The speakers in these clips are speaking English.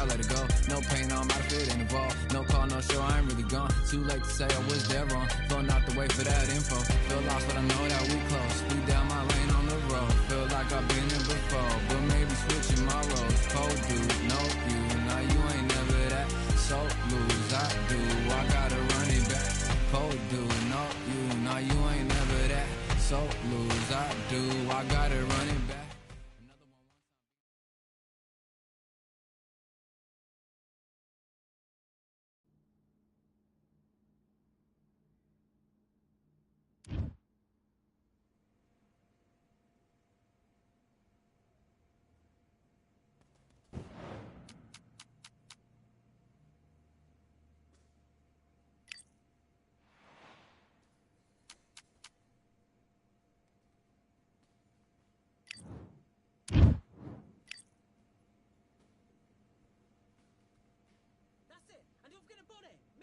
let it go. No pain, I'm out of it, ain't involved. No call, no show, I ain't really gone. Too late to say I was there wrong. Phone out the way for that info. Feel lost, but I know that we close. Speed down my lane on the road. Feel like I've been here before, but maybe switching my roles. Cold dude, no you. Now you ain't never that. So lose, I do. I gotta run it back. Cold dude, no you. Now you ain't never that. So lose, I do. I gotta run it back.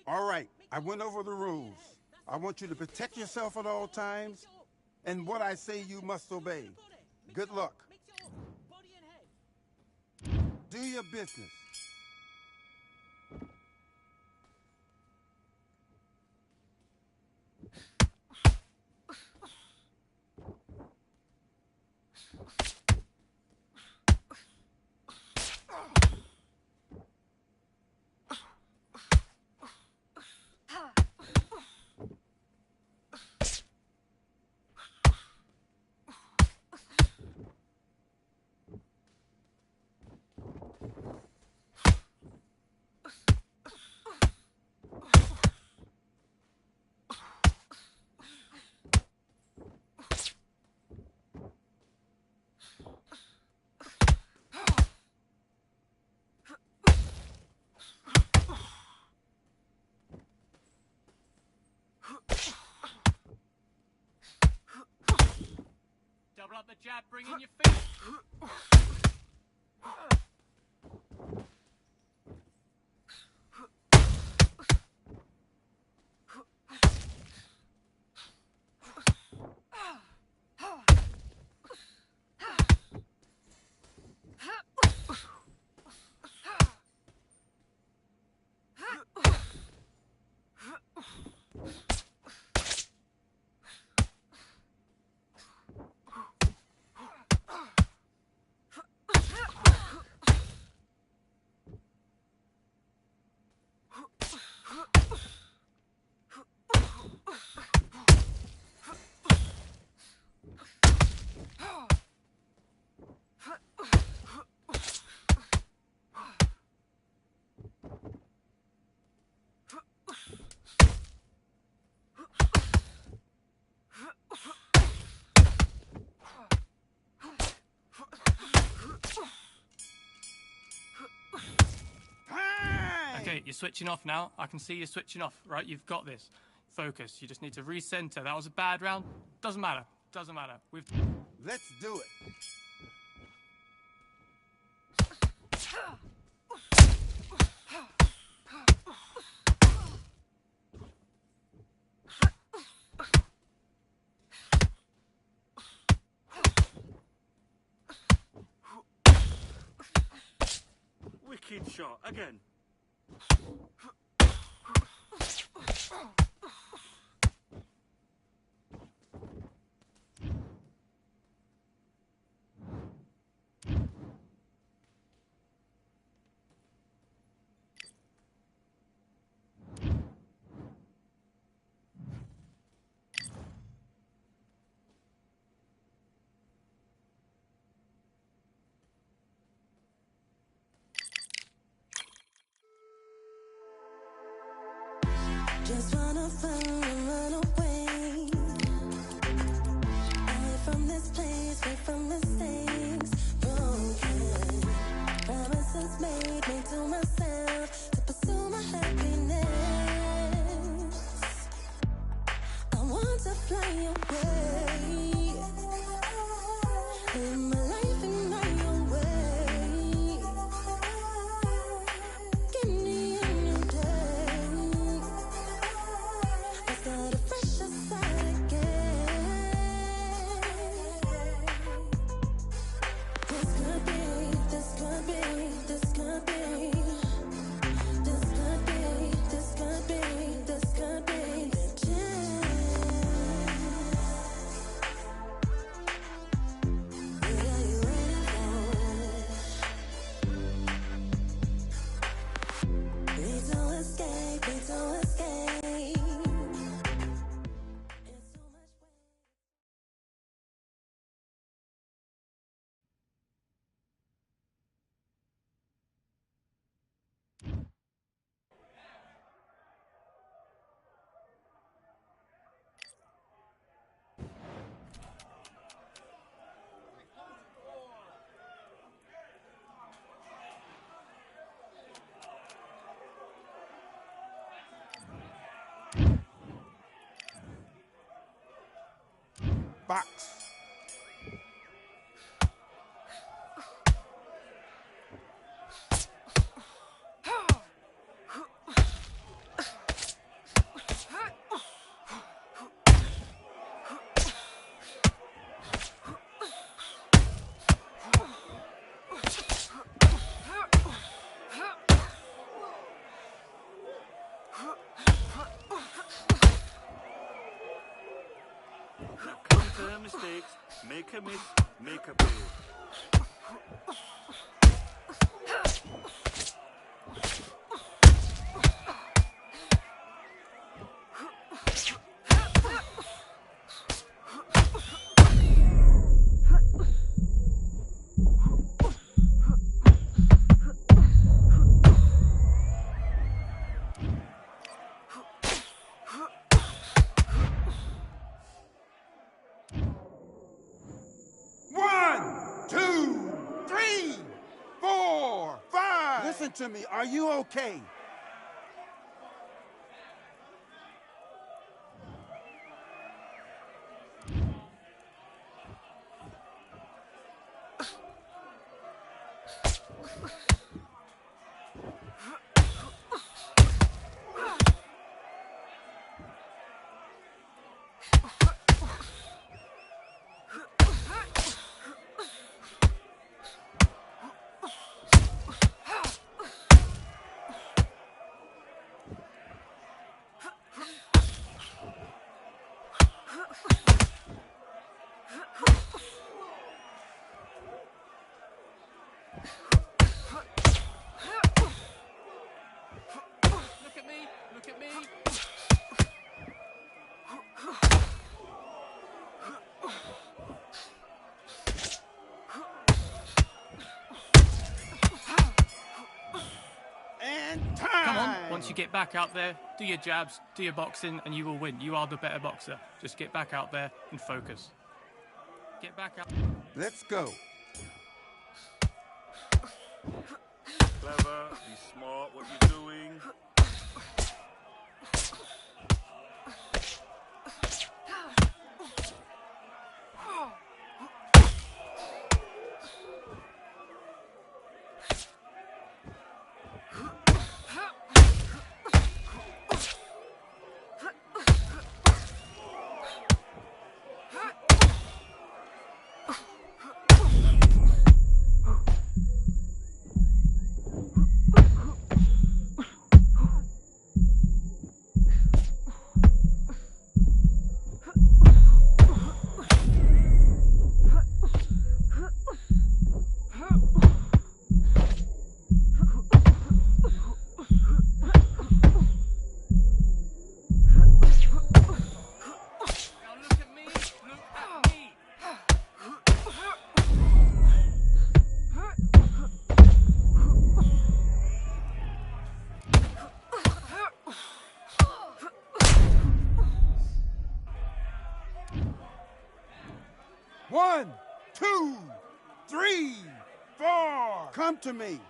All right, I went over the rules. I want you to protect yourself at all times, and what I say you must obey. Good luck. Do your business. Double up the jab, bring in your feet. Okay, you're switching off now. I can see you're switching off, right? You've got this. Focus. You just need to recenter. That was a bad round. Doesn't matter. Doesn't matter. Let's do it. Wicked shot. Again. Just wanna find and run away. Away from this place, away from mistakes. Broken promises made to myself to pursue my happiness. I want to fly away. Live my life in my own way. Give me a new day. I start a fresh start again. chemist, make a bill. Listen to me. Are you okay? Look at me. And time! Come on, once you get back out there, do your jabs, do your boxing, and you will win. You are the better boxer. Just get back out there and focus. Get back out. Let's go. Clever, be smart, what you're doing. One, two, three, four. Come to me.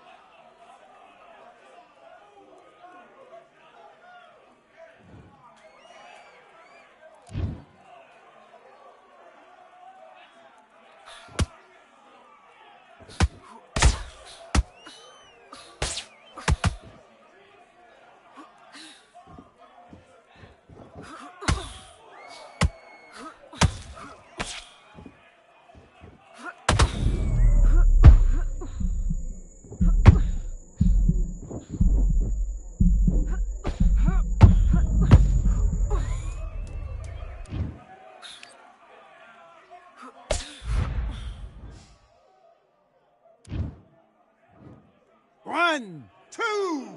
One, two,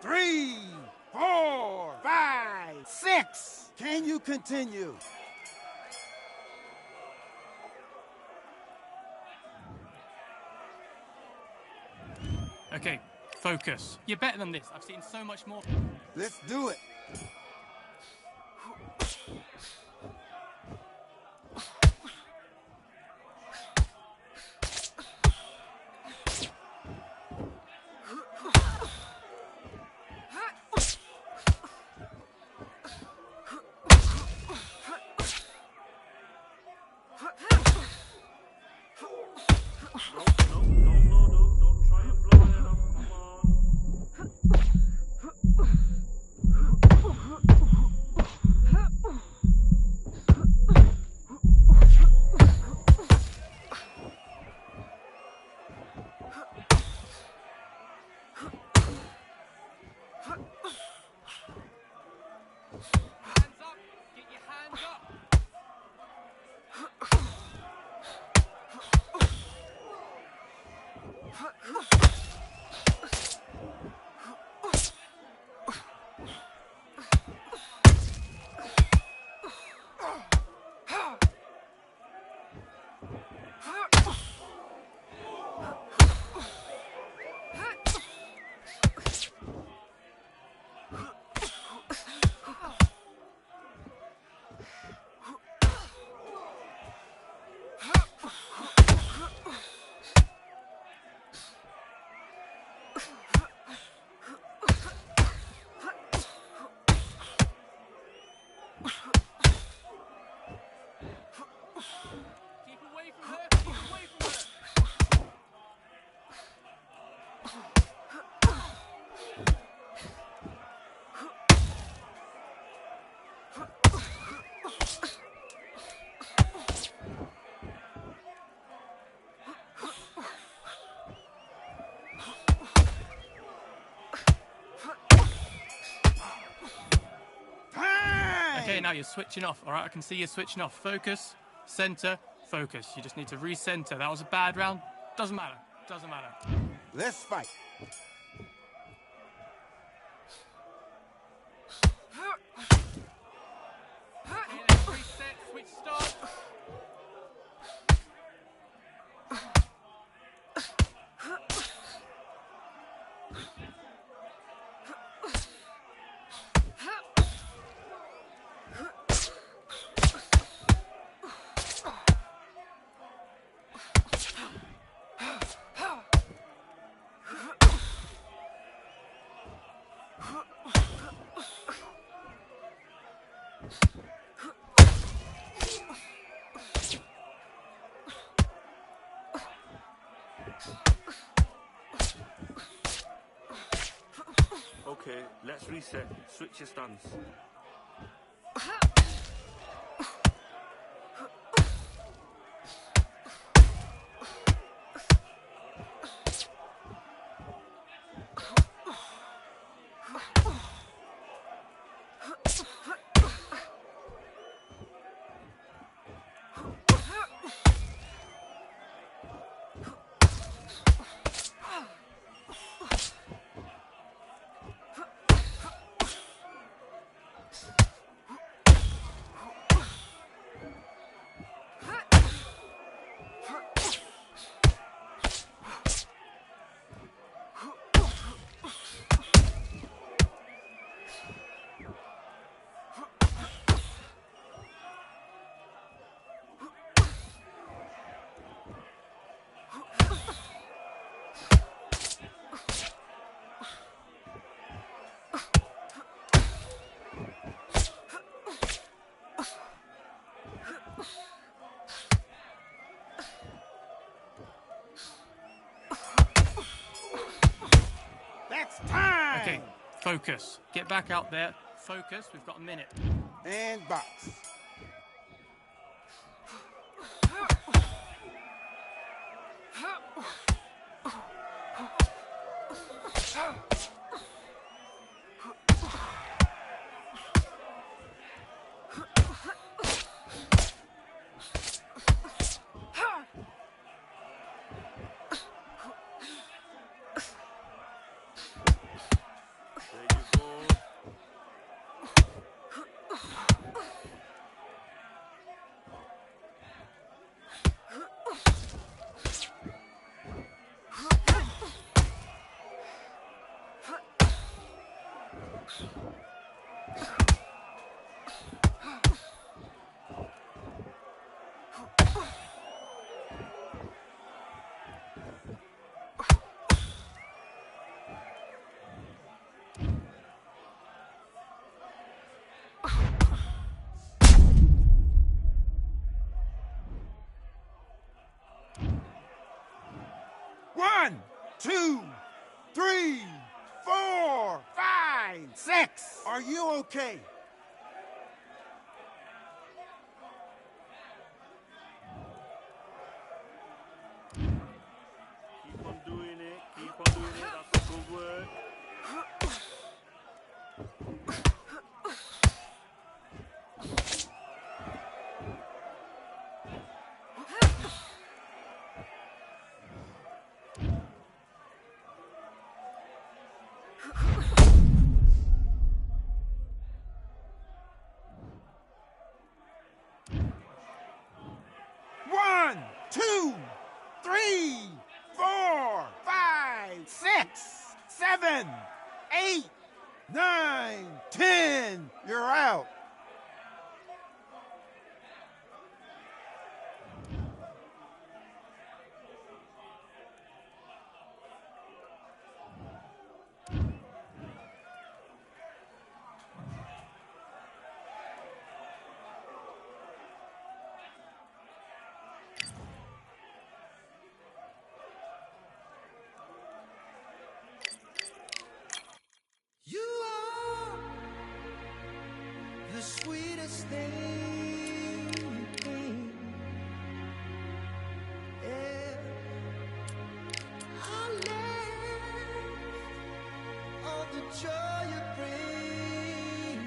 three, four, five, six. Can you continue? Okay, focus. You're better than this. I've seen so much more. Let's do it. Don't try and blow it up, come on. Okay, now you're switching off. All right, I can see you're switching off. Focus, center, focus. You just need to recenter. That was a bad round. Doesn't matter. Doesn't matter. Let's fight. Okay, let's reset. Switch start. Okay, let's reset. Switch your stance. That's time. Okay, focus. Get back out there. Focus. We've got a minute. And box. There you go. One, two, three, 4, 5, 6. Are you okay? Keep on doing it. Keep on doing it. That's good work. One, two, three, 4, 5, 6, 7, 8, 9, 10. You're out. You are the sweetest thing. Yeah. I live all the joy you bring.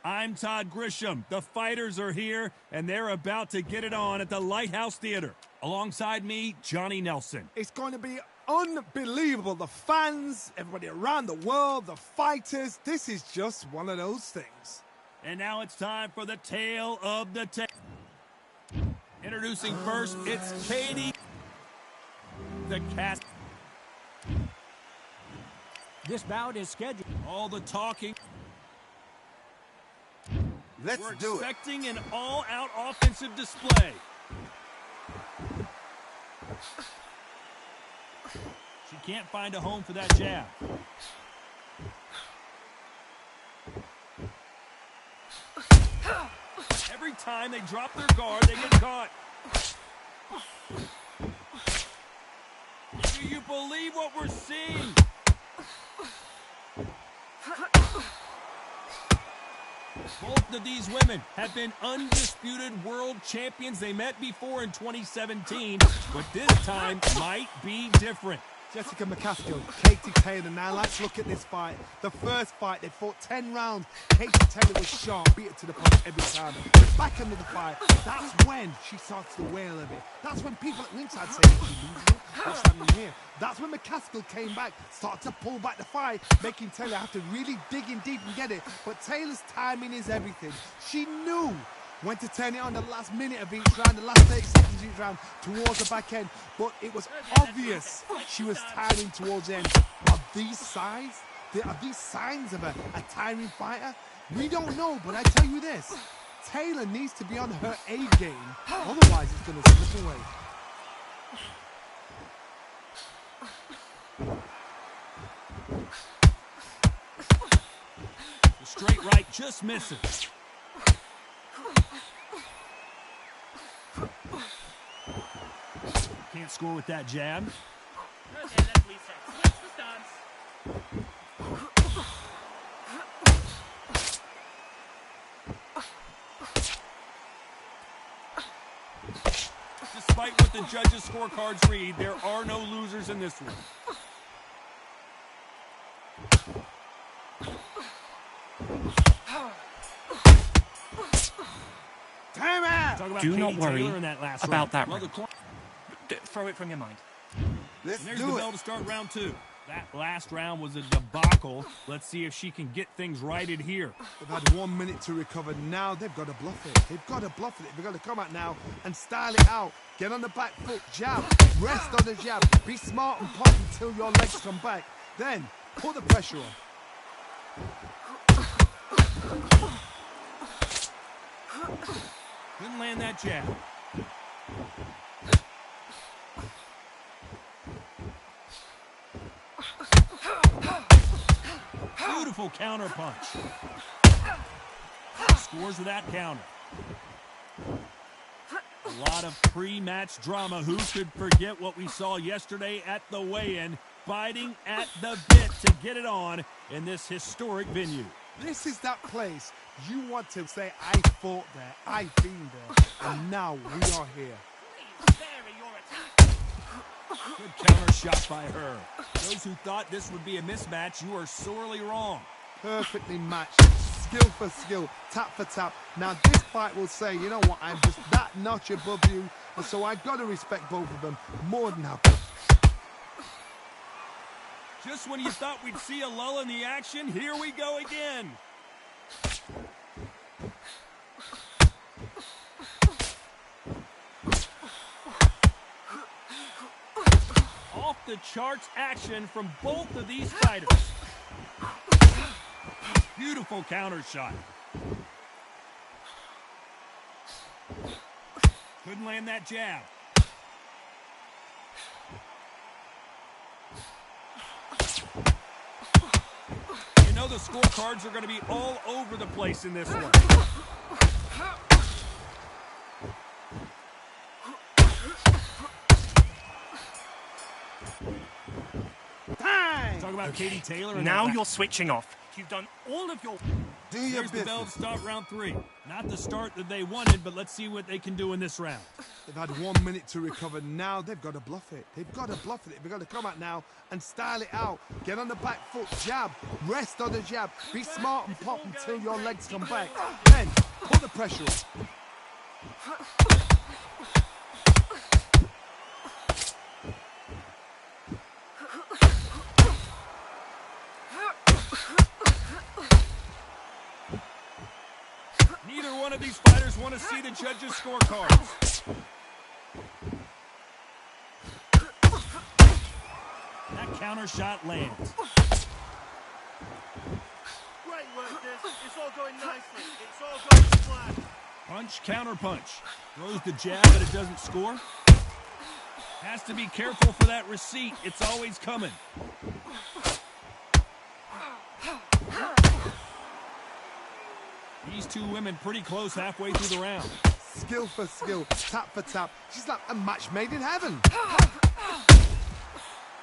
I'm Todd Grisham. The fighters are here, and they're about to get it on at the Lighthouse Theater. Alongside me, Johnny Nelson. It's going to be unbelievable. The fans, everybody around the world, the fighters. This is just one of those things. And now it's time for the tale of the tape. Introducing first, it's Katie. The cast. This bout is scheduled. All the talking. Let's We're do it. expecting an all-out offensive display. She can't find a home for that jab. Every time they drop their guard, they get caught. Do you believe what we're seeing? Both of these women have been undisputed world champions. They met before in 2017, but this time might be different. Jessica McCaskill, Katie Taylor. Now let's look at this fight. The first fight, they fought 10 rounds. Katie Taylor was sharp, beat it to the punch every time. Back into the fight, that's when she starts to wail a bit. That's when people at ringside say, "Is she losing? What's happening here?" That's when McCaskill came back, started to pull back the fight, making Taylor have to really dig in deep and get it. But Taylor's timing is everything. She knew when to turn it on the last minute of each round, the last 30 seconds of each round, towards the back end. But it was obvious she was tiring towards the end. Are these signs? Are these signs of a tiring fighter? We don't know, but I tell you this. Taylor needs to be on her A game. Otherwise, it's going to slip away. The straight right just misses. Can't score with that jab. Okay, let's reset. Switch the stance. Despite what the judges' scorecards read, there are no losers in this one. Time out! Talk about Do Katie not worry Taylor in that last about that round. round. Throw it from your mind. Let's And there's do the it. bell to start round two. That last round was a debacle. Let's see if she can get things righted here. They've had 1 minute to recover. Now they've got to bluff it. They've got to bluff it. They've got to come out now and style it out. Get on the back foot, jab, rest on the jab. Be smart and punch until your legs come back. Then put the pressure on. Couldn't land that jab. Beautiful counter punch. Scores with that counter. A lot of pre-match drama. Who could forget what we saw yesterday at the weigh-in? Biting at the bit to get it on in this historic venue. This is that place you want to say, I fought there, I've been there, and now we are here. Please vary your attack. Good counter shot by her. Those who thought this would be a mismatch, you are sorely wrong. Perfectly matched, skill for skill, tap for tap. Now this fight will say, you know what, I'm just that notch above you, and so I've got to respect both of them more than happy. Just when you thought we'd see a lull in the action, here we go again. Off the charts action from both of these fighters. Beautiful counter shot. Couldn't land that jab. You know the scorecards are going to be all over the place in this one. Time! Talk about Katie Taylor. Now you're switching off. You've done all of your... Do your There's the bell to business. start round 3. Not the start that they wanted, but let's see what they can do in this round. They've had 1 minute to recover. Now they've got to bluff it. They've got to bluff it. They've got to come out now and style it out. Get on the back foot, jab, rest on the jab. Be smart and pop until your legs come back. Then put the pressure on. Neither one of these fighters want to see the judges' scorecards. That counter shot lands. Great work, this. It's all going nicely. It's all going to plan. Punch, counter punch. Throws the jab, but it doesn't score. Has to be careful for that receipt. It's always coming. These two women pretty close halfway through the round. Skill for skill, tap for tap. She's like a match made in heaven.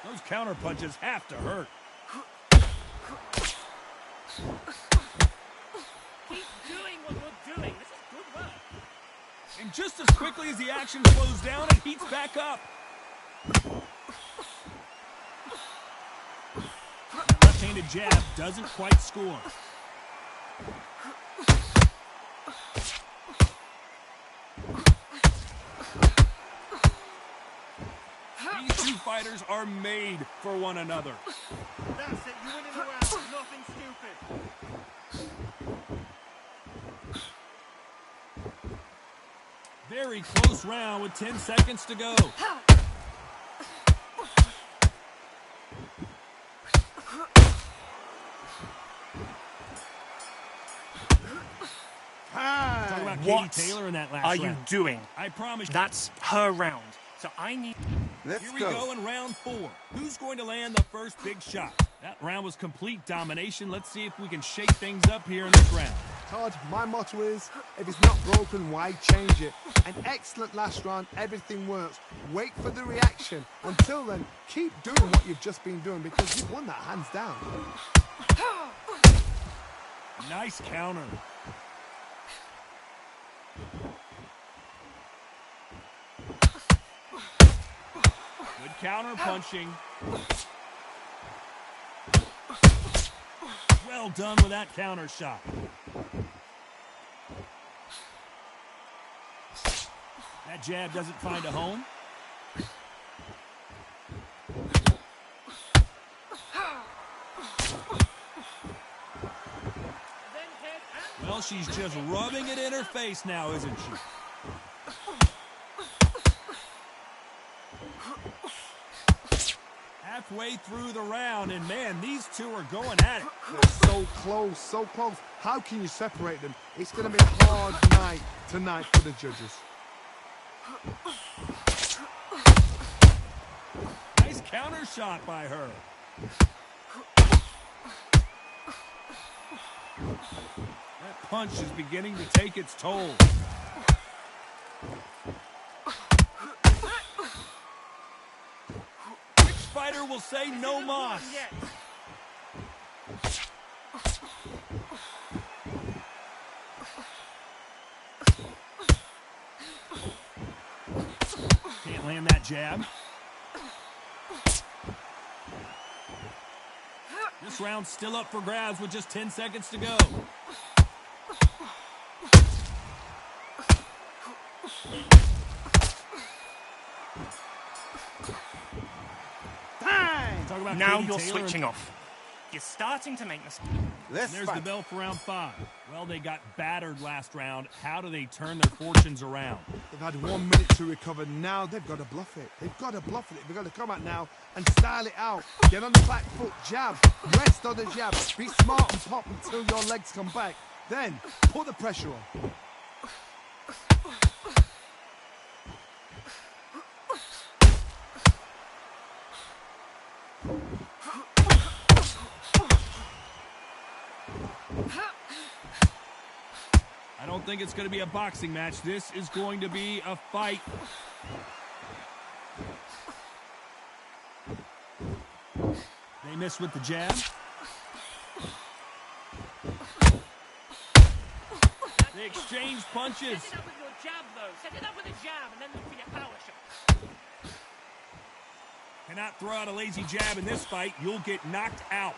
Those counter punches have to hurt. Keep doing what you're doing. This is good work. And just as quickly as the action slows down, it heats back up. Left-handed jab doesn't quite score. These two fighters are made for one another. That's it. You're winning the round. Nothing stupid. Very close round with 10 seconds to go. Talk about What Katie Taylor in that last are round. you doing? I promise you. That's her round. So I need... Let's Here we go. go in round 4. Who's going to land the first big shot? That round was complete domination. Let's see if we can shake things up here in this round. Todd, my motto is, if it's not broken, why change it? An excellent last round, everything works. Wait for the reaction. Until then, keep doing what you've just been doing because you've won that hands down. Nice counter. Good counter punching. Well done with that counter shot. That jab doesn't find a home. Well, she's just rubbing it in her face now, isn't she? Halfway through the round, and man, these two are going at it. They're so close, so close. How can you separate them? It's going to be a hard night tonight for the judges. Nice counter shot by her. That punch is beginning to take its toll. Which fighter will say no mas? Can't land that jab. This round's still up for grabs with just 10 seconds to go. Talk about Now Katie you're Taylor. switching off. You're starting to make mistakes. Let's There's fight. the bell for round 5. Well, they got battered last round. How do they turn their fortunes around? They've had 1 minute to recover. Now they've got to bluff it. They've got to bluff it. They've got to come out now and style it out. Get on the back foot, jab, rest on the jab. Be smart and pop until your legs come back. Then put the pressure on. I don't think it's going to be a boxing match. This is going to be a fight. They miss with the jab. They exchange punches. Set it up with your jab, though. Set it up with a jab and then look for your power shot. Cannot throw out a lazy jab in this fight. You'll get knocked out.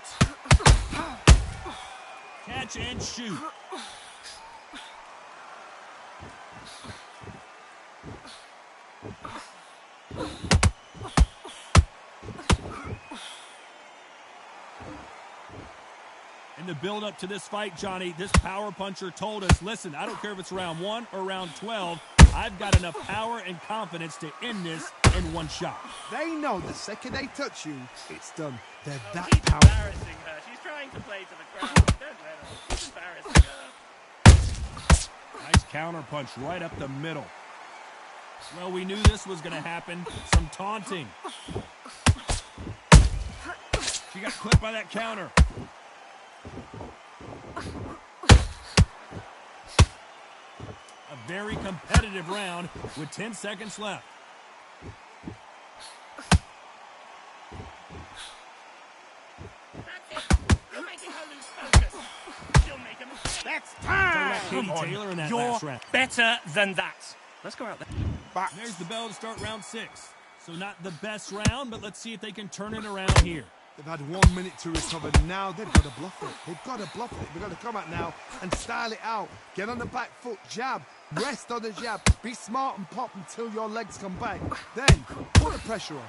Catch and shoot. In the build-up to this fight, Johnny, this power puncher told us, listen, I don't care if it's round 1 or round 12, I've got enough power and confidence to end this in one shot. They know the second they touch you, it's done. They're that He's powerful. embarrassing her. She's trying to play to the crowd. Don't let her. He's embarrassing her. Nice counter punch right up the middle. Well, we knew this was going to happen. Some taunting. She got clipped by that counter. A very competitive round with 10 seconds left. That's it. You're making her lose focus. She'll make a mistake. That's Talking time! about Katie Taylor in that You're last round. better than that. Let's go out there. Box. There's the bell to start round 6. So not the best round, but let's see if they can turn it around here. They've had 1 minute to recover. Now they've got to bluff it. They've got to bluff it. They've got to come out now and style it out. Get on the back foot, jab, rest on the jab. Be smart and pop until your legs come back. Then put the pressure on.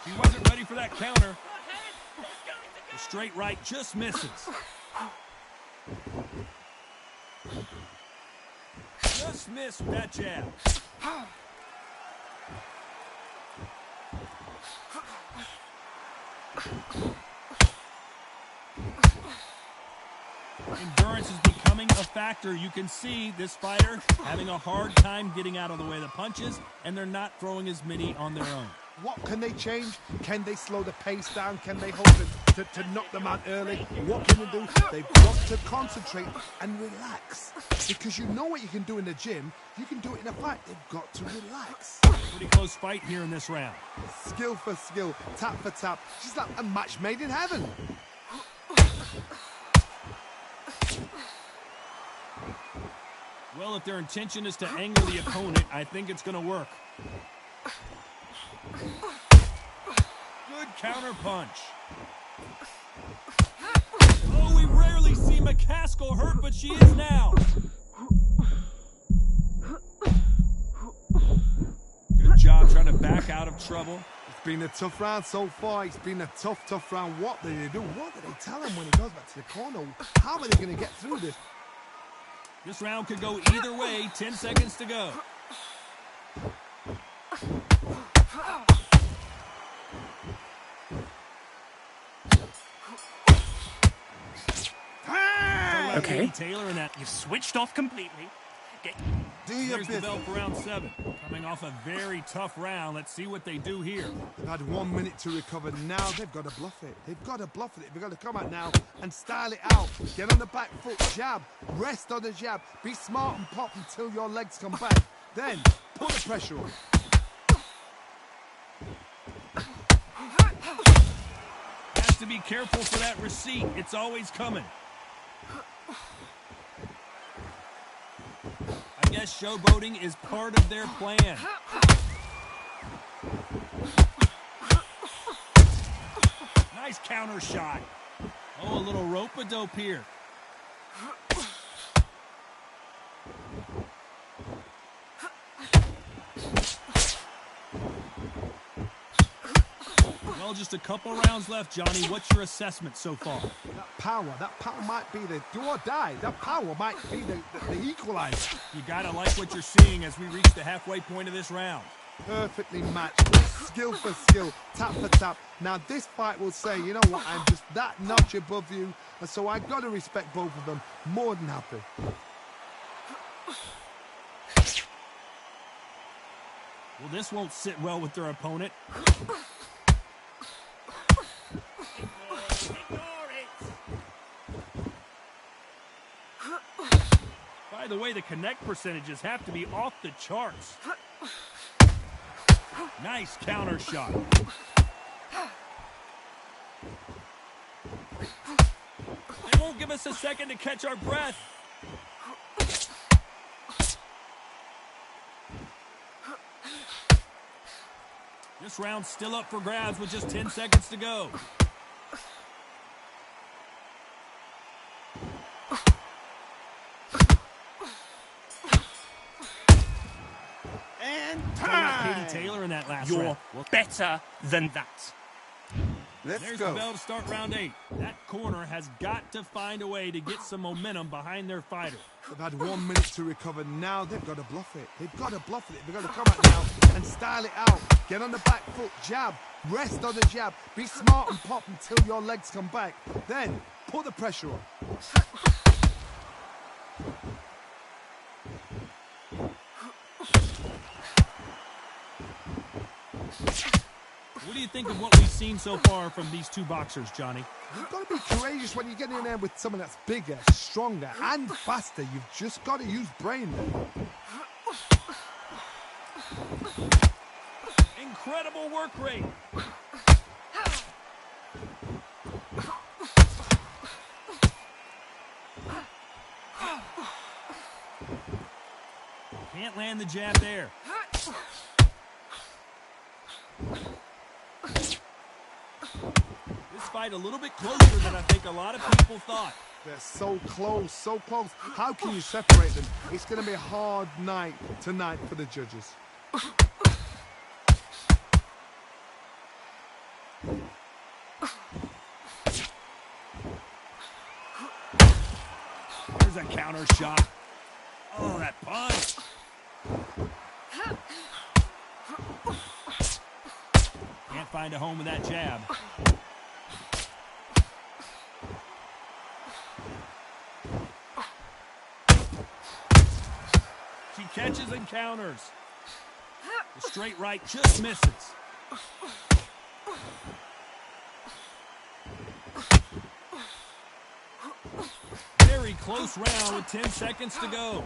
She wasn't ready for that counter. The straight right just misses. Just missed that jab. Endurance is becoming a factor. You can see this fighter having a hard time getting out of the way of the punches, and they're not throwing as many on their own. What can they change? Can they slow the pace down? Can they hold it to knock them out early? What can they do? They've got to concentrate and relax. Because you know what you can do in the gym, you can do it in a fight. They've got to relax. Pretty close fight here in this round. Skill for skill, tap for tap. She's like a match made in heaven. Well, if their intention is to anger the opponent, I think it's going to work. Good counter punch. Oh, we rarely see McCaskill hurt, but she is now. Good job trying to back out of trouble. It's been a tough round so far. It's been a tough round. What do they do? What do they tell him when he goes back to the corner? How are they going to get through this? This round could go either way. 10 seconds to go. Okay. Taylor in that. You've switched off completely. Do your There's the bell for round 7. Coming off a very tough round. Let's see what they do here. They've had 1 minute to recover. Now they've got to bluff it. They've got to bluff it. They've got to come out now and style it out. Get on the back foot, jab, rest on the jab. Be smart and pop until your legs come back. Then put the pressure on. Has to be careful for that receipt. It's always coming. I guess showboating is part of their plan. Nice counter shot. Oh, a little rope-a-dope here. Well, just a couple rounds left, Johnny. What's your assessment so far? That power might be the do or die. That power might be the equalizer. You gotta like what you're seeing as we reach the halfway point of this round. Perfectly matched. Skill for skill, tap for tap. Now this fight will say, you know what, I'm just that notch above you, and so I got to respect both of them. More than happy. Well, this won't sit well with their opponent. By the way, the connect percentages have to be off the charts. Nice counter shot. They won't give us a second to catch our breath. This round's still up for grabs with just 10 seconds to go. And Katie Taylor in that last round. You're better than that. There's the bell to start round 8. That corner has got to find a way to get some momentum behind their fighter. They've had 1 minute to recover. Now they've got to bluff it. They've got to bluff it. They've got to come out now and style it out. Get on the back foot, jab, rest on the jab. Be smart and pop until your legs come back. Then put the pressure on. What do you think of what we've seen so far from these two boxers, Johnny? You've got to be courageous when you get in there with someone that's bigger, stronger, and faster. You've just got to use brain there. Incredible work rate. Can't land the jab there. This fight a little bit closer than I think a lot of people thought. They're so close, so close. How can you separate them? It's going to be a hard night tonight for the judges. There's a counter shot. Oh, that punch. Can't find a home with that jab. She catches and counters. The straight right just misses. Very close round with 10 seconds to go.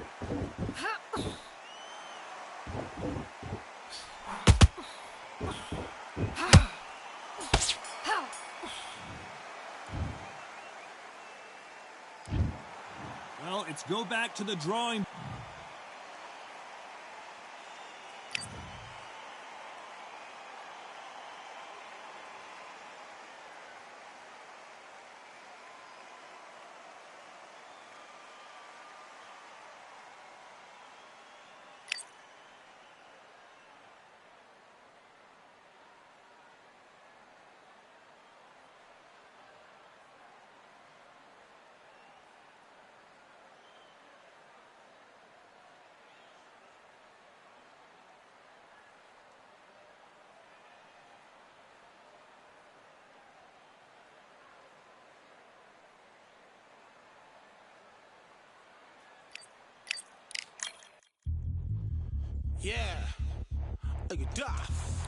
Well, it's go back to the drawing. Yeah, look at Duff.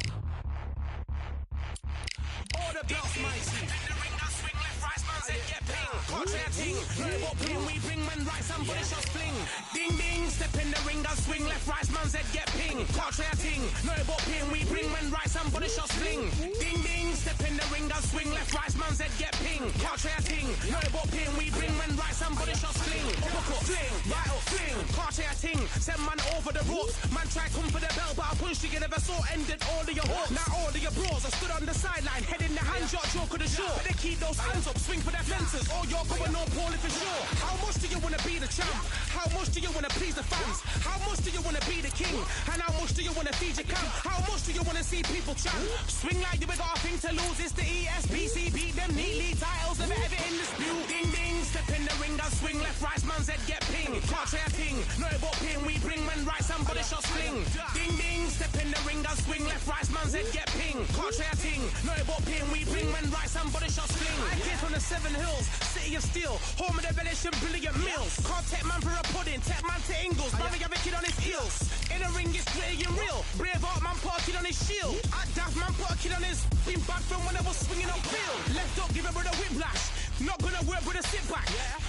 All the belts, mighty. In the ring, I swing left, right, man, said get ping. Contrary ting, no but ping, we bring man right, somebody shot fling. Ding ding, step in the ring, I swing left, right, man, said get ping. Contrary ting, no but ping, we bring man right, somebody shot fling. Ding ding, step in the ring, I swing left, right, man, said get ping. Contrary ting, no but ping, we bring man right, somebody shot fling. Uppercut, fling, right up, fling. Contrary ting, send man over the ropes. Man try come for the bell, but I punched you, never saw ended all of your hopes. Now all of your bros, I stood on the sideline, head in the hand shot, joke of the show. But they keep those hands up, swing for their fences. Oh, you're going on poorly for sure. How much do you want to be the champ? How much do you want to please the fans? How much do you want to be the king? And how much do you want to feed your camp? How much do you want to see people chant? Swing like you got a thing to lose. It's the ESBC, beat them neatly. Titles never ever in dispute. Ding ding, step in the ring, I swing left, right, man's head get ping. Can't try a thing, no but ping. We bring man right, somebody shot sling. Ding ding, step in the ring, I swing left, right, man's head get ping. Can't try a thing, no but ping. We bring man right, somebody shot sling. I came from the 7 Hills, city of steel, home of the village and brilliant meals. Can't take man for a pudding, take man to Ingles. Man, we have a kid on his heels. In the ring, it's gritty and real. Braveheart man put a kid on his shield. At Daft man put a kid on his. Been bad from when I was swinging on field. Left up, give a brother whiplash. Not gonna work with a sit back.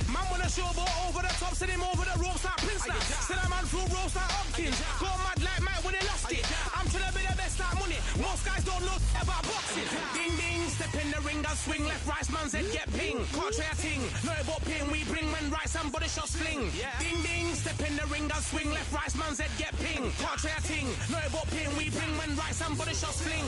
Man wanna show ball over the top, send him over the ropes like Prince now. Send a man through ropes like Hopkins. Go mad like Mike when he lost it. I'm trying to be the best like money. Most guys don't know about boxing. Ding ding, step in the ring, I swing left, right, man. man's head get ping. Can't try a ting, know about ping. We bring man right, somebody shot sling. Ding ding, step in the ring and swing. Left right, man's head get ping. Can't try a ting, know about ping. We bring man right, somebody shot sling.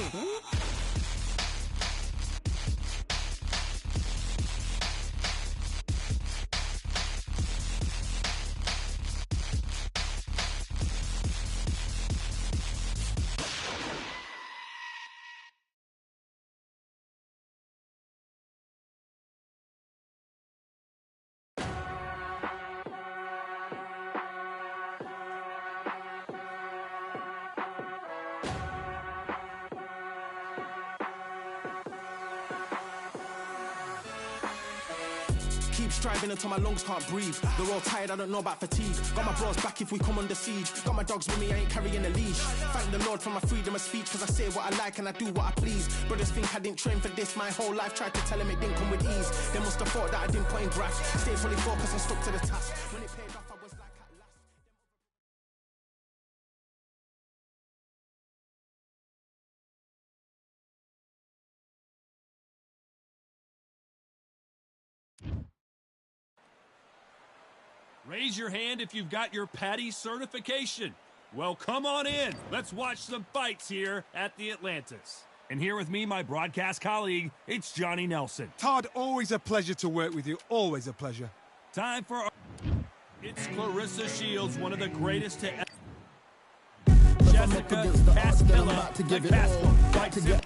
Keep striving until my lungs can't breathe. They're all tired, I don't know about fatigue. Got my bros back if we come under siege. Got my dogs with me, I ain't carrying a leash. Thank the Lord for my freedom of speech, cause I say what I like and I do what I please. Brothers think I didn't train for this my whole life. Tried to tell them it didn't come with ease. They must have thought that I didn't put in graft. Stayed fully focused and stuck to the task. When it paid off, I was like at last. Raise your hand if you've got your Patty certification. Well, come on in. Let's watch some fights here at the Atlantis. And here with me, my broadcast colleague, it's Johnny Nelson. Todd, always a pleasure to work with you. Always a pleasure. Time for... It's Clarissa Shields, one of the greatest to... Jessica Castilla, the Castle, fights it.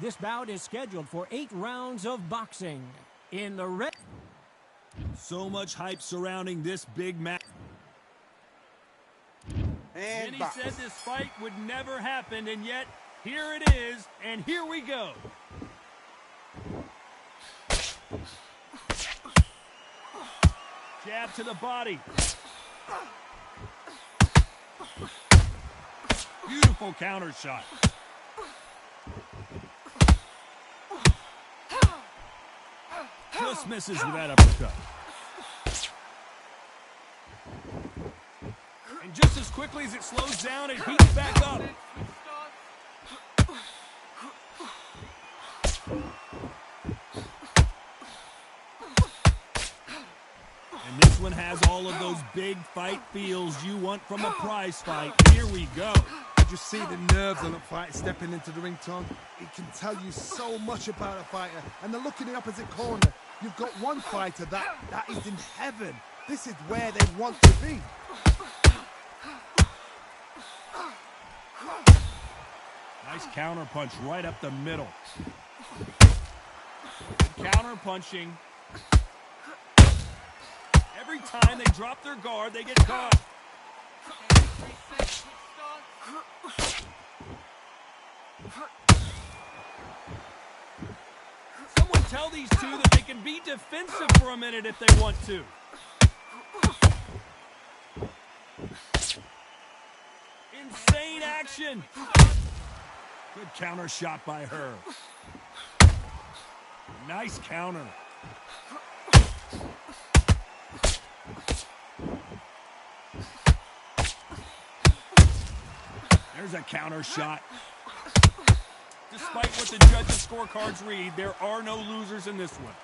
This bout is scheduled for 8 rounds of boxing. In the red... So much hype surrounding this big match. And Many box. said this fight would never happen, and yet here it is, and here we go. Jab to the body. Beautiful counter shot. Just misses with that uppercut. And just as quickly as it slows down, it heats back up. And this one has all of those big fight feels you want from a prize fight. Here we go. You see the nerves on a fight stepping into the ring, Tom. It can tell you so much about a fighter. And the look in the opposite corner. You've got one fighter that is in heaven. This is where they want to be. Nice counter punch right up the middle. Counter punching. Every time they drop their guard, they get caught. Someone tell these two that they can be defensive for a minute if they want to. Insane action. Good counter shot by her. Nice counter. There's a counter shot. Despite what the judges' scorecards read, there are no losers in this one.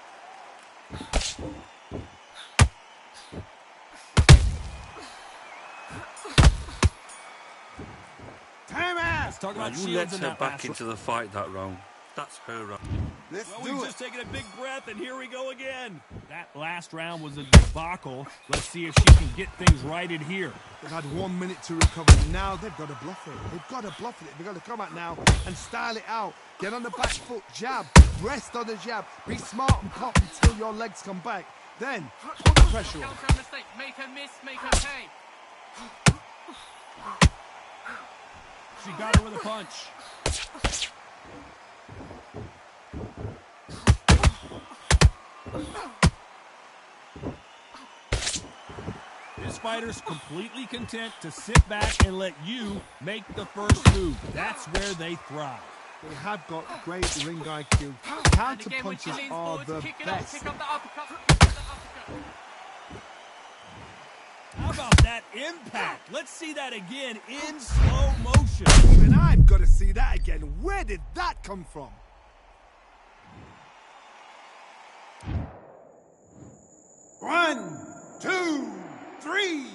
Let's talk about you let Shields in her that back last into the fight that round. That's her round. Let's Well, do we've it. just taken a big breath, and here we go again. That last round was a debacle. Let's see if she can get things righted here. They've had 1 minute to recover. Now they've got to bluff it. They've got to bluff it. They've got to come out now and style it out. Get on the back foot, jab, rest on the jab. Be smart and pop until your legs come back. Then put the pressure on. Counter mistake. Make her miss, make her pay. She got her with a punch. This fighter's completely content to sit back and let you make the first move. That's where they thrive. They have got great ring IQ. Counter punches are the best. How about that impact? Let's see that again in slow motion. Even I've got to see that again. Where did that come from? 1, 2, 3,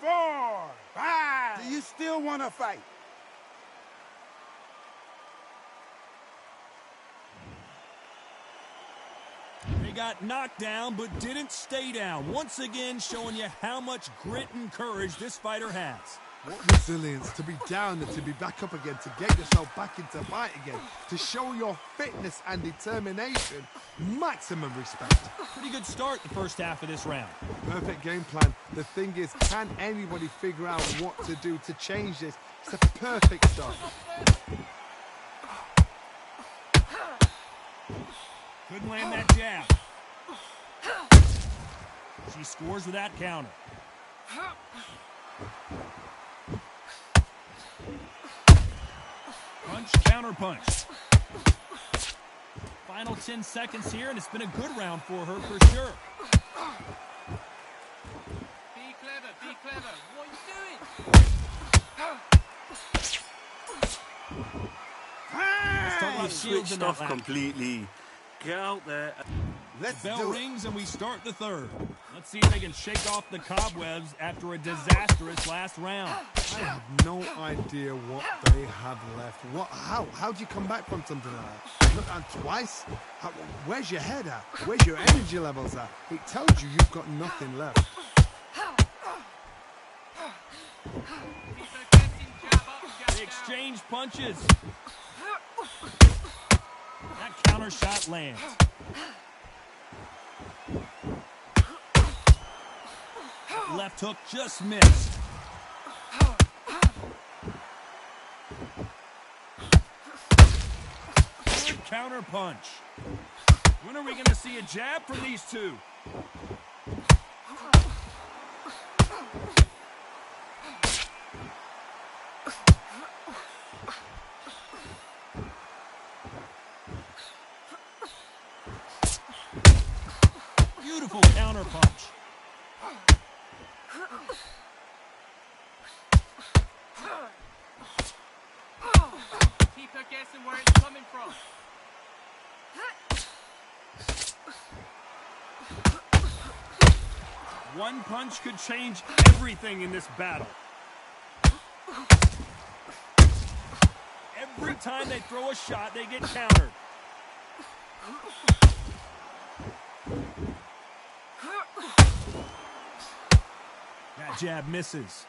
4, 5. Do you still want to fight? They got knocked down, but didn't stay down. Once again, showing you how much grit and courage this fighter has. What resilience to be down and to be back up again, to get yourself back into fight again, to show your fitness and determination. Maximum respect. Pretty good start the first half of this round. Perfect game plan. The thing is, can anybody figure out what to do to change this? It's a perfect start. Couldn't land that jab. She scores with that counter. Punch, counter punch. Final 10 seconds here, and it's been a good round for her for sure. Be clever, be clever. What are you doing? Switched off completely. Get out there. Let's bell rings and we start the third. Let's see if they can shake off the cobwebs after a disastrous last round. I have no idea what they have left. How do you come back from something like that? Look at twice? Where's your head at? Where's your energy levels at? It tells you you've got nothing left. They exchange punches. That counter shot lands. Left hook just missed. Good counter punch. When are we going to see a jab from these two? Beautiful counter punch. Keep her guessing where it's coming from. One punch could change everything in this battle. Every time they throw a shot, they get countered. That jab misses.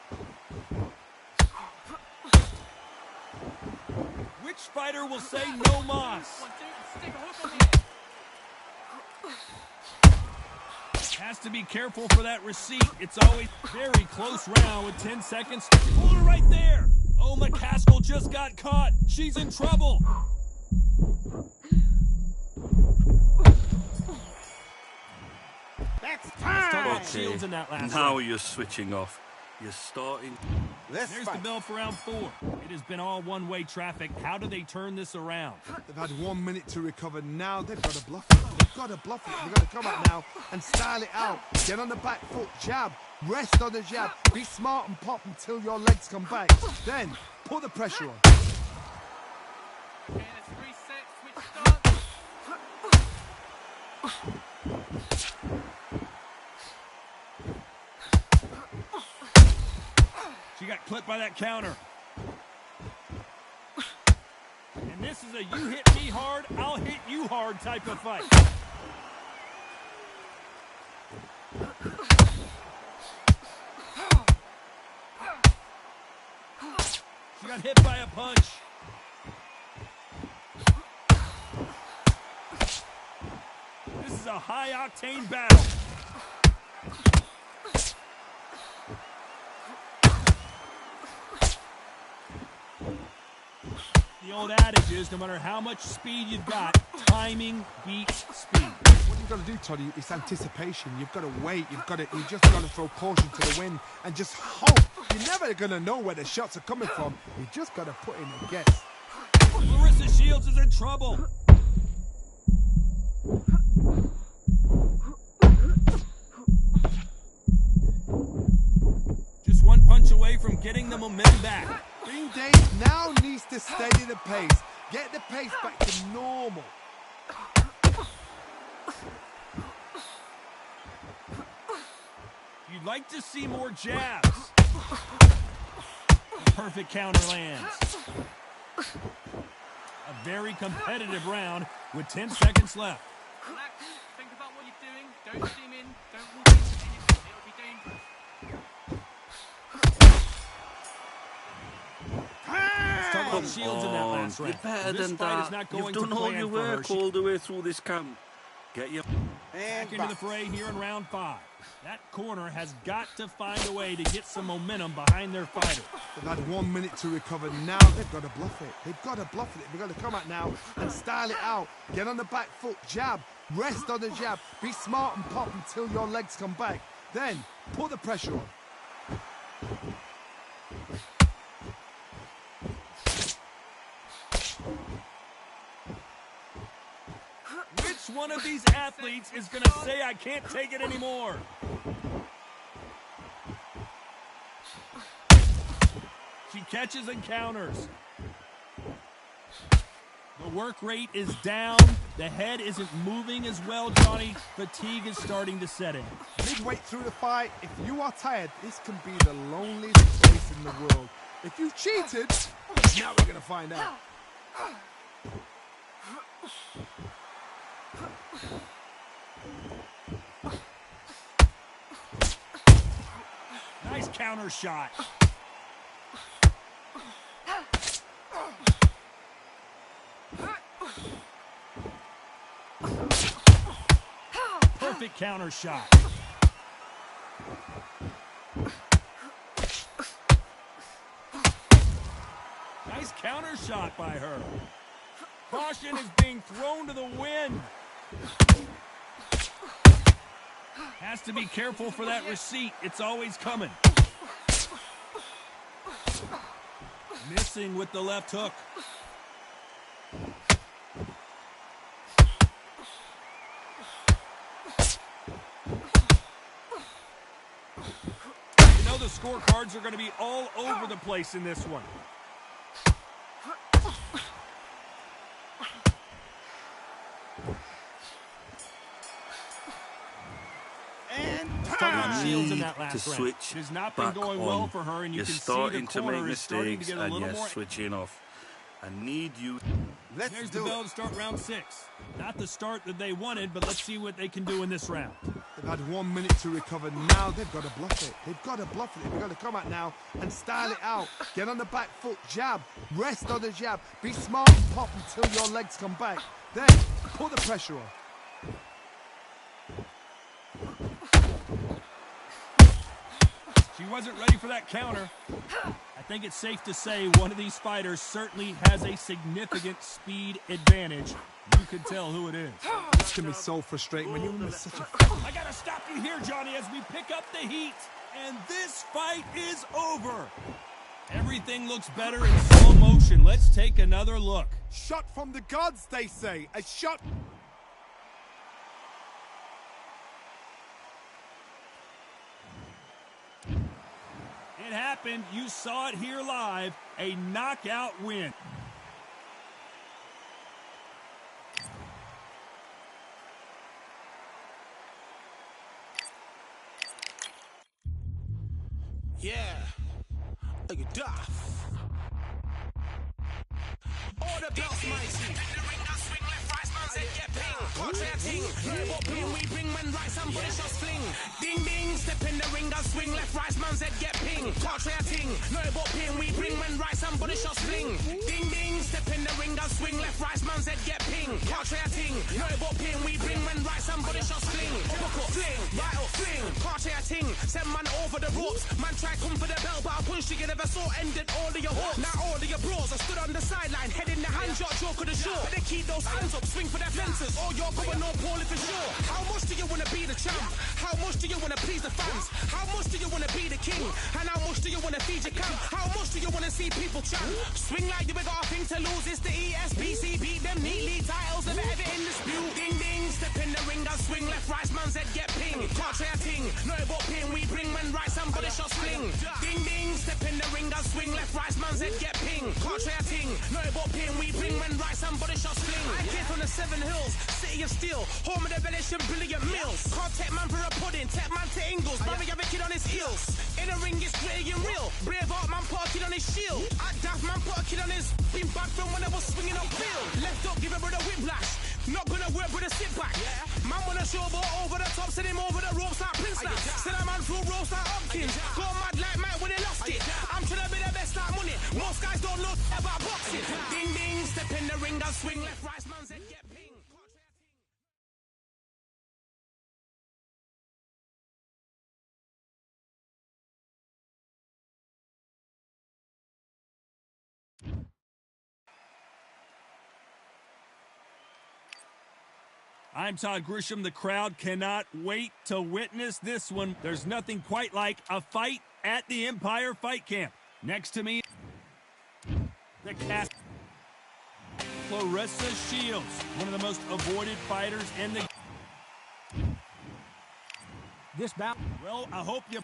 Which fighter will say no mas? Has to be careful for that receipt. It's always very close round with 10 seconds. Hold her right there. Oh, McCaskill just got caught. She's in trouble. That's time. Shields in that last Now round. you're switching off. You're starting. There's the bell for round 4. It has been all one-way traffic. How do they turn this around? They've had 1 minute to recover. Now they've got to bluff it. They've got to bluff it. They've got to come up now and style it out. Get on the back foot, jab. Rest on the jab. Be smart and pop until your legs come back. Then put the pressure on. Okay, let's reset, switch stance. She got clipped by that counter. And this is a you hit me hard, I'll hit you hard type of fight. She got hit by a punch. This is a high-octane battle. The old adage is, no matter how much speed you've got, timing beats speed. What you've got to do, Toddy, is anticipation. You've got to wait. You just got to throw caution to the wind and just hope. You're never going to know where the shots are coming from. You just got to put in a guess. Larissa Shields is in trouble. Just one punch away from getting the momentum back. Green Dave now needs to steady the pace. Get the pace back to normal. You'd like to see more jabs. The perfect counter lands. A very competitive round with 10 seconds left. Relax. Think about what you're doing. Don't zoom in. Don't walk into anything. It'll be dangerous. Talk about shields in that last round. You're better This than fight is that. not going You've to done all plan your for her. work She- all the way through this camp. Get your... And Back into the box. fray here in round 5. That corner has got to find a way to get some momentum behind their fighter. They've had 1 minute to recover. Now they've got to bluff it. They've got to bluff it. They've got to come out now and style it out. Get on the back foot, jab, rest on the jab. Be smart and pop until your legs come back. Then put the pressure on. Which one of these athletes is going to say, I can't take it anymore? She catches and counters. The work rate is down. The head isn't moving as well, Johnny. Fatigue is starting to set in. Midway through the fight, if you are tired, this can be the loneliest place in the world. If you cheated, now we're going to find out. Nice counter shot. Perfect counter shot. Nice counter shot by her. Caution is being thrown to the wind. Has to be careful for that receipt. It's always coming. Missing with the left hook. You know the scorecards are going to be all over the place in this one. Shields in that last to switch round. It has not been back going on. well for her, and you You're can see starting the to make corner is starting to mistakes get a and little you're more. switching off. I need you. Let's There's the do bell it. to start round 6. Not the start that they wanted, but let's see what they can do in this round. They've had 1 minute to recover. Now they've got to bluff it. They've got to bluff it. They've got to come out now and style it out. Get on the back foot, jab, rest on the jab. Be smart and pop until your legs come back. Then put the pressure on. She wasn't ready for that counter. I think it's safe to say one of these fighters certainly has a significant speed advantage. You can tell who it is. This can be so frustrating when you're in such a... I gotta stop you here, Johnny, as we pick up the heat. And this fight is over. Everything looks better in slow motion. Let's take another look. Shot from the gods, they say. A shot... It happened. You saw it here live. A knockout win. Yeah, like a duff. All the belts mighty. In the ring, I swing left, right, man's head get ping. Watch that ting. Know what ping we bring when right, somebody shots fling. Ding ding, step in the ring, I swing left, right, man's head get ping. Watch that ting. Know what ping we bring when right, somebody shots fling. Ding ding, step in the ring, I swing left, right, man's head get ping. Watch that ting. Know what ping we bring when right, somebody shots fling. Uppercut, fling, right up, fling. Watch that ting. Send man over the ropes. Man try come for the belt, but I punched you never saw. Ended all of your hopes. Now all of your bros, I stood on the sideline, head in the hand shot, joke of the show. But they keep those hands up, swing for their fences. Oh, you're going on poorly for sure. How much do you wanna be the champ? How much do you wanna please the fans? How much do you wanna be the king? And how much do you wanna feed your camp? How much do you wanna see people champ? Swing like you got a thing to lose. It's the ESBC, beat them neatly. Titles never ever in dispute. Ding ding, step in the ring, I swing left, right, man's head get ping. Can't try a ting, no but ping. We bring when right, some body shots fling. Ding ding, step in the ring and swing. Left, right, man's head get ping. Can't try a ting, no but ping. We bring when right, some body shots fling. Here from the 7 Hills, city of steel. Home of the village and brilliant meals. Can't take man for a pudding, take man to Ingles. Barry have a kid on his heels. In the ring, it's gritty and real. Braveheart man put a kid on his shield. At Daft man put a kid on his. Been back from when I was swinging on field. Left up, give a brother whiplash. Not gonna work with a sit back. Man wanna show but over the top, send him over the ropes like Prince now. Send a man through ropes like Hopkins. Go mad like Mike when he lost it. I'm trying to be the best like money. Most guys don't know about boxing. Ding ding, step in the ring and swing. Left, right, man's head get ping. I'm Todd Grisham. The crowd cannot wait to witness this one. There's nothing quite like a fight at the Empire Fight Camp. Next to me, the cast, Clarissa Shields, one of the most avoided fighters in the... This bout... Well, I hope you...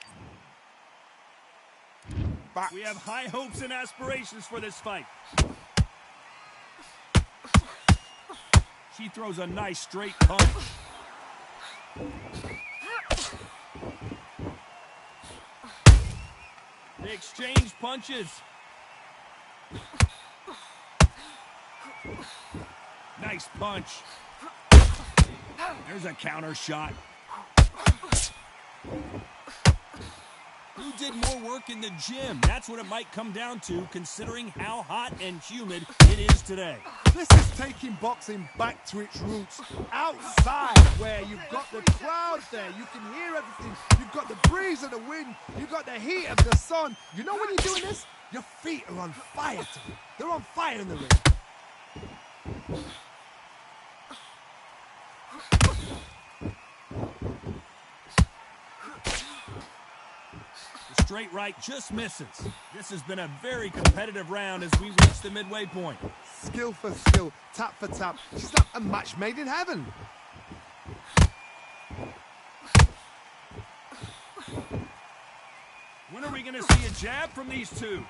We have high hopes and aspirations for this fight. She throws a nice straight punch. They exchange punches. Nice punch. There's a counter shot. Who did more work in the gym? That's what it might come down to, considering how hot and humid it is today. This is taking boxing back to its roots. Outside, where you've got the crowd there, you can hear everything. You've got the breeze of the wind, you've got the heat of the sun. You know when you're doing this? Your feet are on fire. They're on fire in the ring. Straight right just misses. This has been a very competitive round as we reach the midway point. Skill for skill, tap for tap. She's like a match made in heaven. When are we going to see a jab from these two?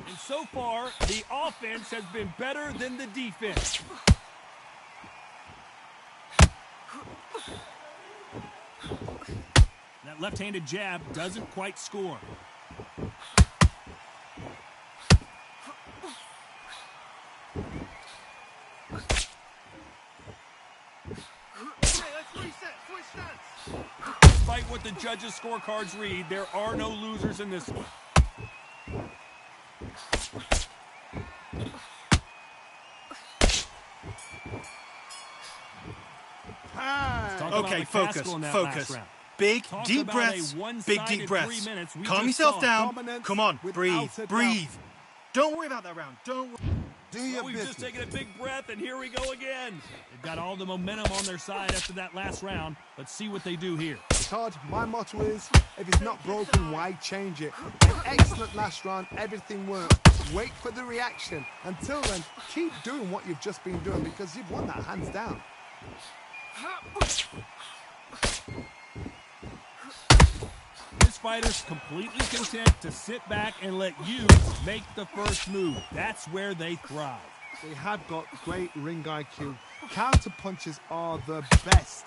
And so far, the offense has been better than the defense. That left-handed jab doesn't quite score. Despite what the judges' scorecards read, there are no losers in this one. Okay, focus. Big, deep breaths. Big, deep breaths. Calm yourself down. Come on, breathe. Don't worry about that round. Don't worry. We've just taken a big breath, and here we go again. They've got all the momentum on their side after that last round. Let's see what they do here. Todd, my motto is, if it's not broken, why change it? An excellent last round, everything worked. Wait for the reaction. Until then, keep doing what you've just been doing because you've won that hands down. This fighter's completely content to sit back and let you make the first move. That's where they thrive. They have got great ring IQ. Counter punches are the best.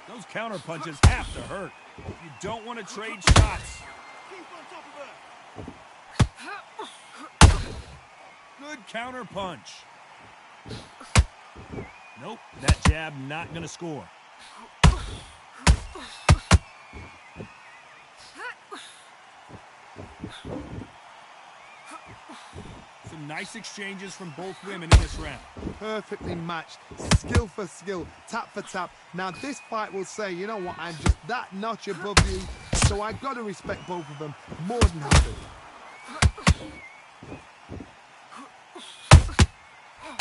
Those counter punches have to hurt. You don't want to trade shots. Good counter punch. Nope, that jab not going to score. Some nice exchanges from both women in this round. Perfectly matched. Skill for skill, tap for tap. Now this fight will say, you know what, I'm just that notch above you, so I got to respect both of them more than happy.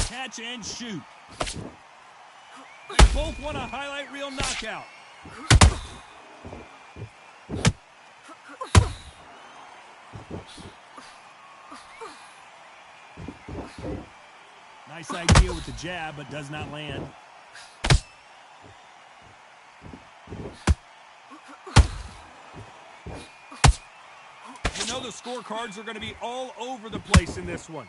Catch and shoot. They both want a highlight reel knockout. Nice idea with the jab, but does not land. You know the scorecards are going to be all over the place in this one.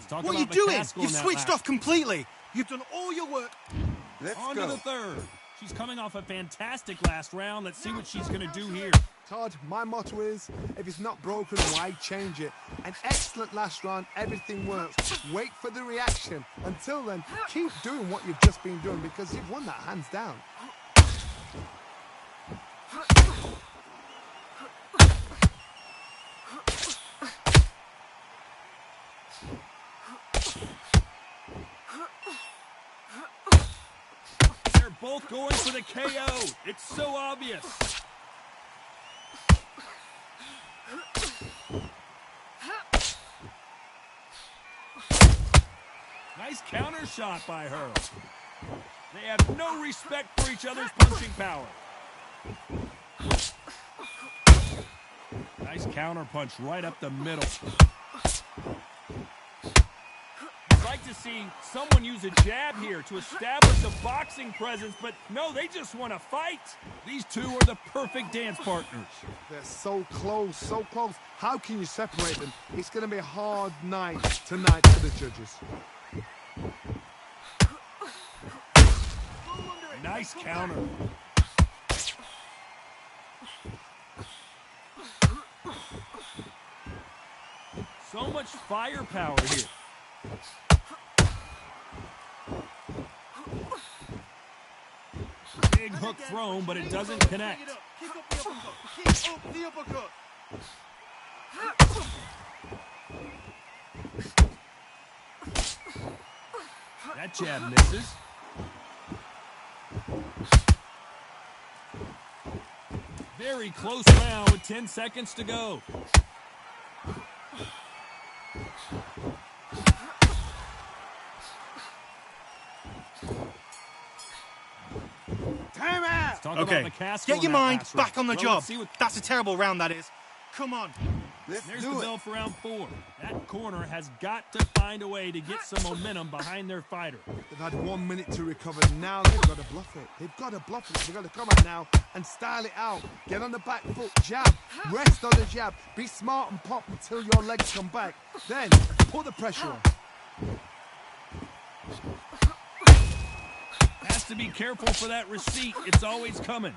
What are you doing? You've switched off completely. You've done all your work. Let's On go. to the third. She's coming off a fantastic last round. Let's see what she's going to do here. Todd, my motto is, if it's not broken, why change it? An excellent last round, everything works. Wait for the reaction. Until then, keep doing what you've just been doing because you've won that hands down. They're both going for the KO. It's so obvious. Nice counter shot by her. They have no respect for each other's punching power. Nice counter punch right up the middle. I'd like to see someone use a jab here to establish a boxing presence, but no, they just want to fight. These two are the perfect dance partners. They're so close, so close. How can you separate them? It's going to be a hard night tonight for the judges. Nice counter. So much firepower here. Big hook thrown, but it doesn't connect. Kick up the uppercut. Kick up the uppercut. That jab misses. Very close round with 10 seconds to go. Time out! Okay, get your mind back on the job. That's a terrible round, that is. Come on. There's the bell for round 4. That corner has got to find a way to get some momentum behind their fighter. They've had 1 minute to recover. Now they've got to bluff it. They've got to bluff it. They've got to come out now and style it out. Get on the back foot, jab. Rest on the jab. Be smart and pop until your legs come back. Then put the pressure on. Has to be careful for that receipt. It's always coming.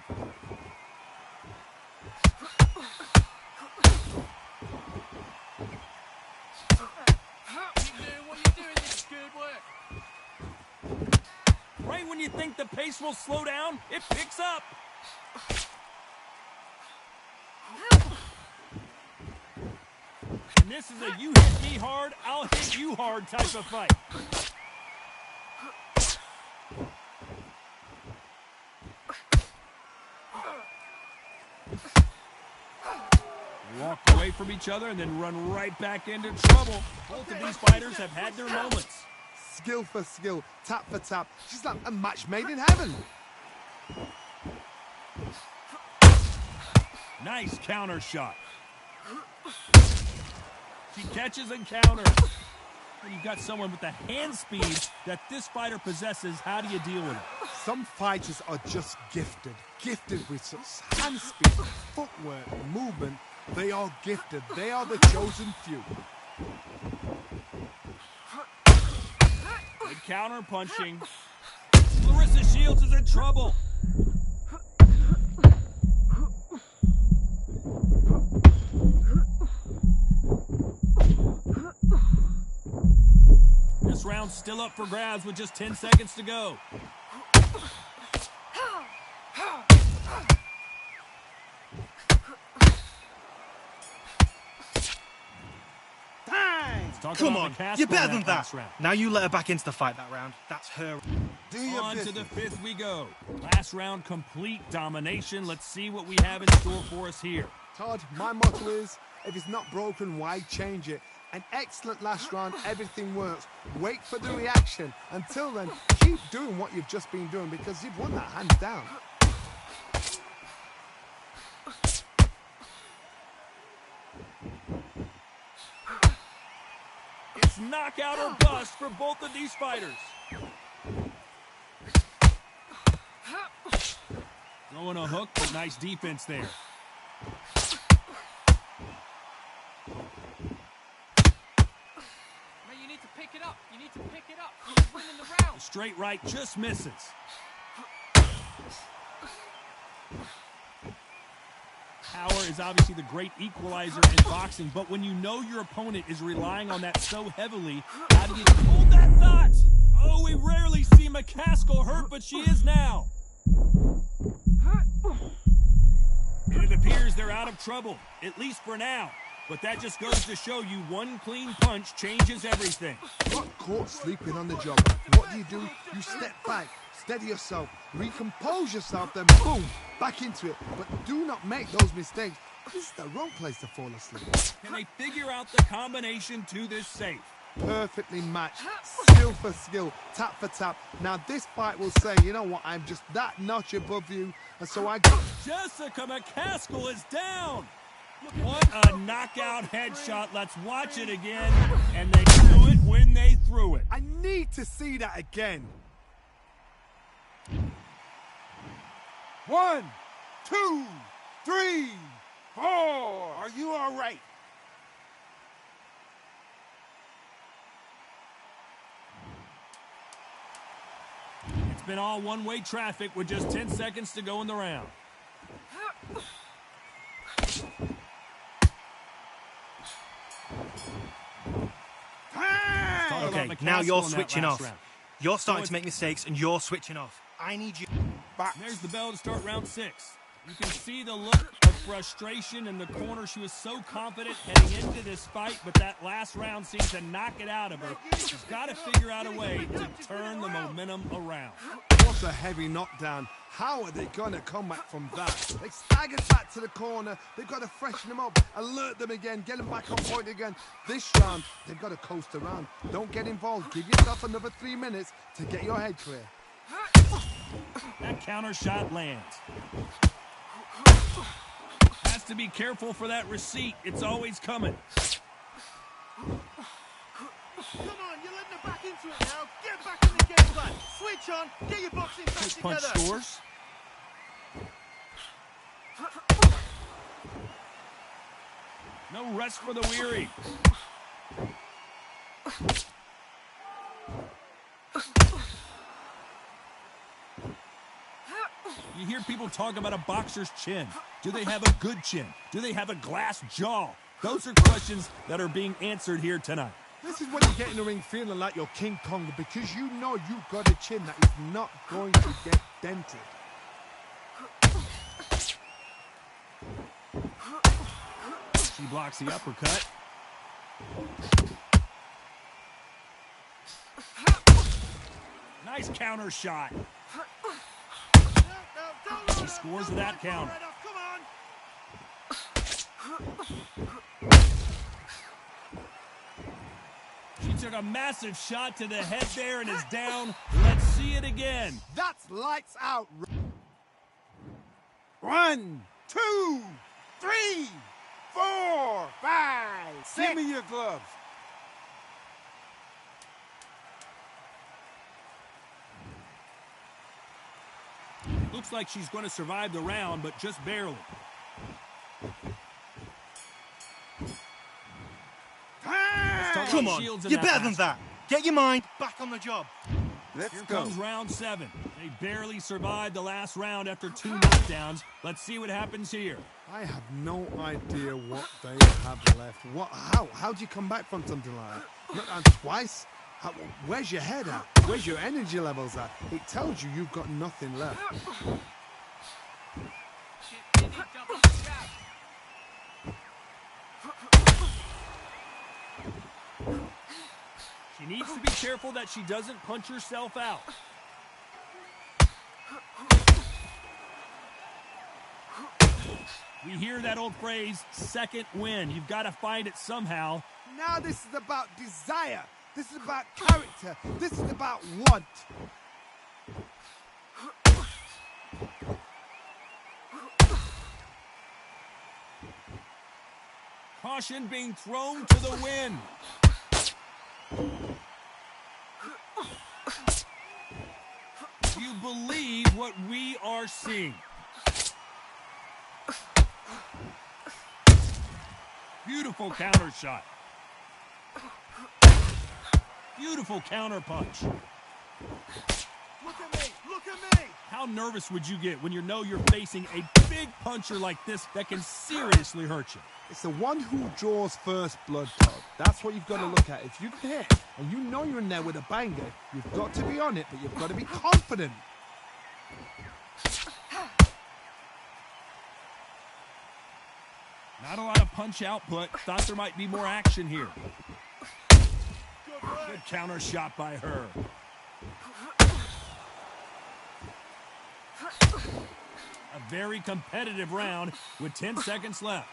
Right when you think the pace will slow down, it picks up. And this is a you hit me hard, I'll hit you hard type of fight. They walk away from each other and then run right back into trouble. Both of these fighters have had their moments. Skill for skill, tap for tap. She's like a match made in heaven. Nice counter shot. She catches and counters. When you've got someone with the hand speed that this fighter possesses, how do you deal with it? Some fighters are just gifted with such hand speed, footwork, movement. They are gifted. They are the chosen few. Good counter punching. Clarissa Shields is in trouble. This round's still up for grabs with just 10 seconds to go. Come on, you're better than that. Now you let her back into the fight that round. That's her. On to the 5th we go. Last round, complete domination. Let's see what we have in store for us here. Todd, my motto is, if it's not broken, why change it? An excellent last round, everything works. Wait for the reaction. Until then, keep doing what you've just been doing because you've won that hands down. It's knockout or bust for both of these fighters. Throwing a hook, but nice defense there. Man, you need to pick it up. You need to pick it up. You're winning the round. The straight right just misses. Power is obviously the great equalizer in boxing, but when you know your opponent is relying on that so heavily, how do you hold that thought? Oh, we rarely see McCaskill hurt, but she is now. And it appears they're out of trouble, at least for now. But that just goes to show you one clean punch changes everything. Got caught sleeping on the job. What do? You step back, steady yourself, recompose yourself, then boom, back into it. But do not make those mistakes. This is the wrong place to fall asleep. Can they figure out the combination to this safe? Perfectly matched, skill for skill, tap for tap. Now this fight will say, you know what, I'm just that notch above you, and so I go. Jessica McCaskill is down. What a knockout headshot. Let's watch it again. And they do it when they threw it. I need to see that again. 1, 2, 3, 4. Are you all right? It's been all one-way traffic with just 10 seconds to go in the round. Okay, now you're switching off. You're starting to make mistakes and you're switching off. I need you. There's the bell to start round 6. You can see the look of frustration in the corner. She was so confident heading into this fight, but that last round seemed to knock it out of her. She's got to figure out a way to turn the momentum around. What a heavy knockdown. How are they going to come back from that? They staggered back to the corner. They've got to freshen them up, alert them again, get them back on point again. This round, they've got to coast around. Don't get involved. Give yourself another 3 minutes to get your head clear. That counter shot lands. Has to be careful for that receipt. It's always coming. Come on, you're letting her back into it now. Get back in the game plan. Switch on. Get your boxing back Quick together. punch scores. No rest for the weary. You hear people talk about a boxer's chin. Do they have a good chin? Do they have a glass jaw? Those are questions that are being answered here tonight. This is when you get in the ring feeling like you're King Kong because you know you've got a chin that is not going to get dented. She blocks the uppercut. Nice counter shot. She scores that counter. She took a massive shot to the head there and is down. Let's see it again. That's lights out. 1, 2, 3, 4, 5, 6. Give me your gloves. Looks like she's going to survive the round, but just barely. Come on, you're better than that. Get your mind back on the job. Let's Here go. comes round 7. They barely survived the last round after 2 knockdowns. Let's see what happens here. I have no idea what they have left. How do you come back from something like that? Not on twice? Where's your head at? Where's your energy levels at? It tells you you've got nothing left. She needs to be careful that she doesn't punch herself out. We hear that old phrase, second win. You've got to find it somehow. Now this is about desire. This is about character. This is about want. Caution being thrown to the wind. Do you believe what we are seeing? Beautiful counter shot. Beautiful counter punch. Look at me! Look at me! How nervous would you get when you know you're facing a big puncher like this that can seriously hurt you? It's the one who draws first blood, Todd. That's what you've got to look at. If you can hit and you know you're in there with a banger, you've got to be on it, but you've got to be confident. Not a lot of punch output. Thought there might be more action here. Good counter shot by her. A very competitive round with 10 seconds left.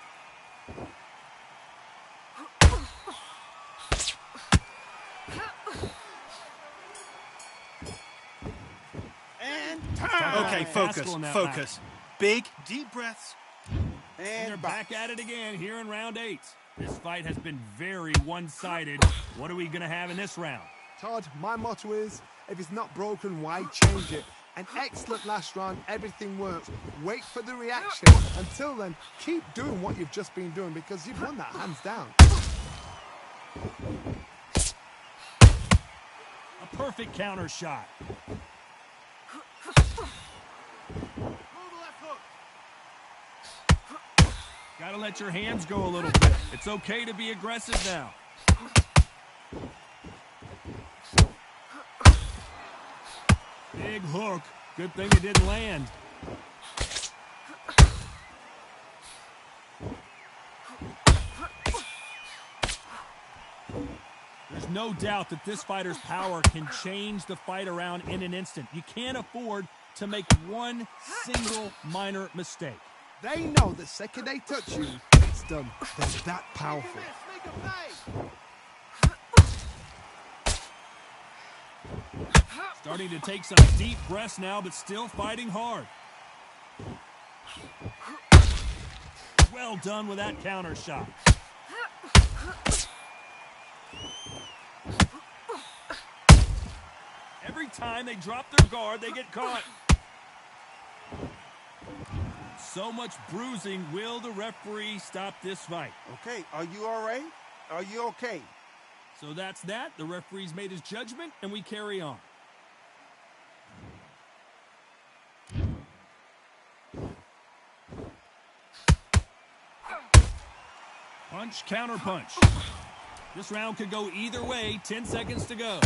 And time. Okay, focus. Big, deep breaths. And they're back at it again here in round 8. This fight has been very one-sided. What are we going to have in this round? Todd, my motto is, if it's not broken, why change it? An excellent last round, everything works. Wait for the reaction. Until then, keep doing what you've just been doing because you've won that hands down. A perfect counter shot. Gotta let your hands go a little bit. It's okay to be aggressive now. Big hook. Good thing it didn't land. There's no doubt that this fighter's power can change the fight around in an instant. You can't afford to make one single minor mistake. They know the second they touch you, it's done. They're that powerful. Starting to take some deep breaths now, but still fighting hard. Well done with that counter shot. Every time they drop their guard, they get caught. So much bruising. Will the referee stop this fight? Okay, are you all right? Are you okay? So that's that. The referee's made his judgment, and we carry on. Punch, counter punch. This round could go either way. 10 seconds to go.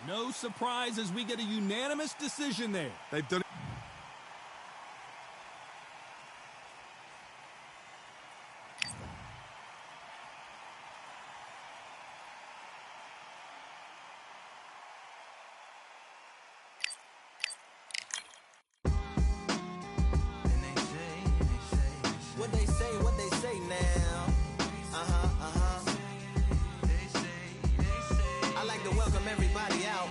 No surprise as we get a unanimous decision there. They've done it. What they say now. I like to welcome everybody out.